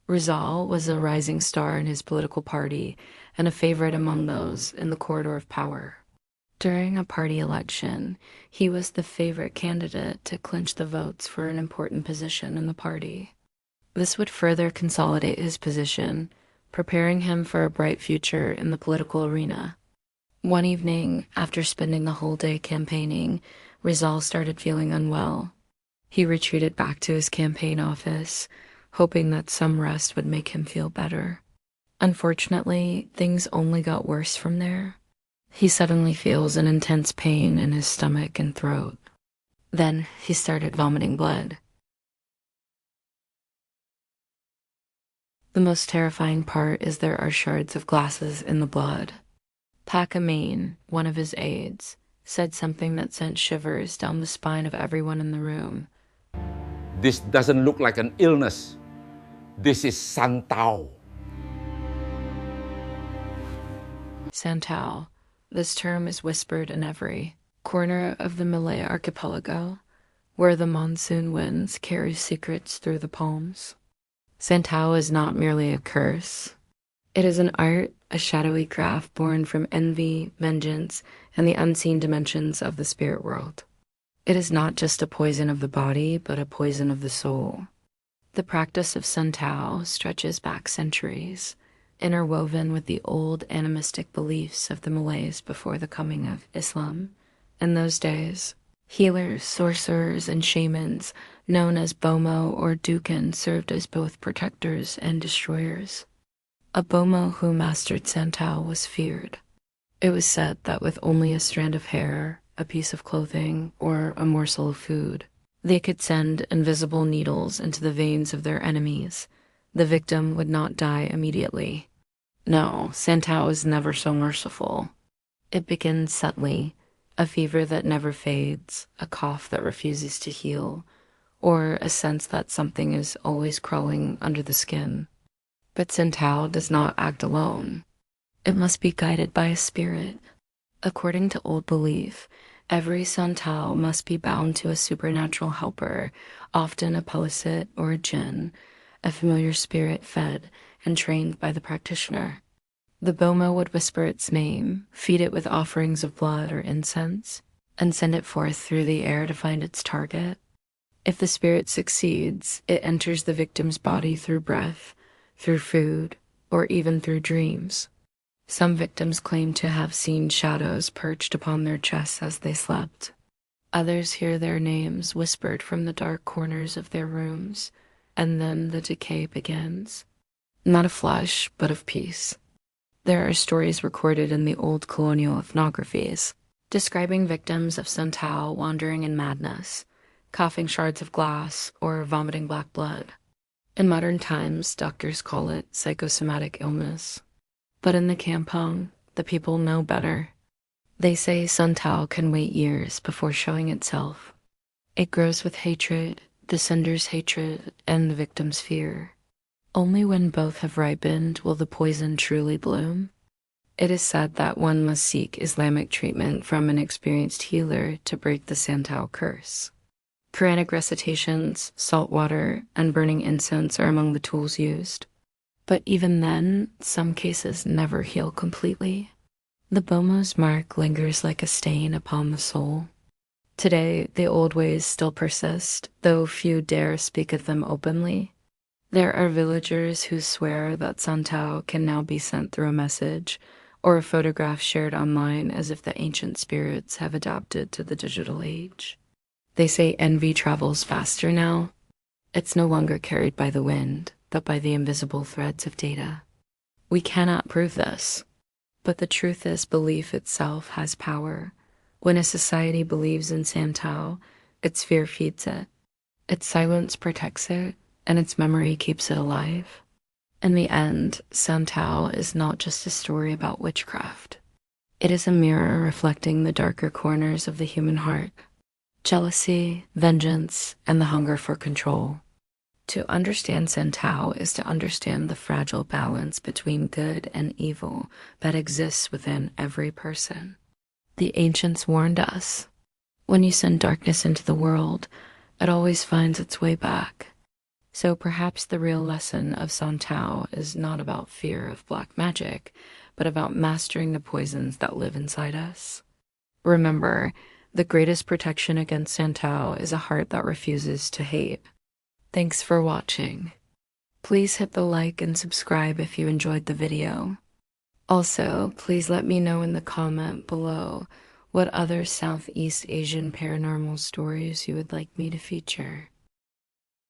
Rizal was a rising star in his political party and a favorite among those in the corridor of power. During a party election, he was the favorite candidate to clinch the votes for an important position in the party. This would further consolidate his position, preparing him for a bright future in the political arena. One evening, after spending the whole day campaigning, Rizal started feeling unwell. He retreated back to his campaign office, hoping that some rest would make him feel better. Unfortunately, things only got worse from there. He suddenly feels an intense pain in his stomach and throat. Then he started vomiting blood. The most terrifying part is there are shards of glasses in the blood. Pacamine, one of his aides, said something that sent shivers down the spine of everyone in the room. This doesn't look like an illness. This is Santau. Santau. This term is whispered in every corner of the Malay archipelago, where the monsoon winds carry secrets through the palms. Santau is not merely a curse. It is an art, a shadowy craft born from envy, vengeance, and the unseen dimensions of the spirit world. It is not just a poison of the body, but a poison of the soul. The practice of Santau stretches back centuries, interwoven with the old animistic beliefs of the Malays before the coming of Islam. In those days, healers, sorcerers, and shamans, known as Bomo or Dukan, served as both protectors and destroyers. A Bomo who mastered Santau was feared. It was said that with only a strand of hair, a piece of clothing, or a morsel of food, they could send invisible needles into the veins of their enemies. The victim would not die immediately. No, Santau is never so merciful. It begins subtly, a fever that never fades, a cough that refuses to heal, or a sense that something is always crawling under the skin. But Santau does not act alone. It must be guided by a spirit. According to old belief, every Santau must be bound to a supernatural helper, often a pelicit or a jinn, a familiar spirit fed and trained by the practitioner. The Bomo would whisper its name, feed it with offerings of blood or incense, and send it forth through the air to find its target. If the spirit succeeds, it enters the victim's body through breath, through food, or even through dreams. Some victims claim to have seen shadows perched upon their chests as they slept. Others hear their names whispered from the dark corners of their rooms, and then the decay begins. Not of flesh, but of peace. There are stories recorded in the old colonial ethnographies, describing victims of Santau wandering in madness, coughing shards of glass, or vomiting black blood. In modern times, doctors call it psychosomatic illness. But in the kampong, the people know better. They say Santau can wait years before showing itself. It grows with hatred, the sender's hatred, and the victim's fear. Only when both have ripened will the poison truly bloom. It is said that one must seek Islamic treatment from an experienced healer to break the Santau curse. Quranic recitations, salt water, and burning incense are among the tools used. But even then, some cases never heal completely. The Bomo's mark lingers like a stain upon the soul. Today, the old ways still persist, though few dare speak of them openly. There are villagers who swear that Santau can now be sent through a message or a photograph shared online as if the ancient spirits have adapted to the digital age. They say envy travels faster now. It's no longer carried by the wind, but by the invisible threads of data. We cannot prove this, but the truth is belief itself has power. When a society believes in Santau, its fear feeds it, its silence protects it, and its memory keeps it alive. In the end, Santau is not just a story about witchcraft. It is a mirror reflecting the darker corners of the human heart: jealousy, vengeance, and the hunger for control. To understand Santau is to understand the fragile balance between good and evil that exists within every person. The ancients warned us, when you send darkness into the world, it always finds its way back. So perhaps the real lesson of Santau is not about fear of black magic, but about mastering the poisons that live inside us. Remember, the greatest protection against Santau is a heart that refuses to hate. Thanks for watching. Please hit the like and subscribe if you enjoyed the video. Also, please let me know in the comment below what other Southeast Asian paranormal stories you would like me to feature.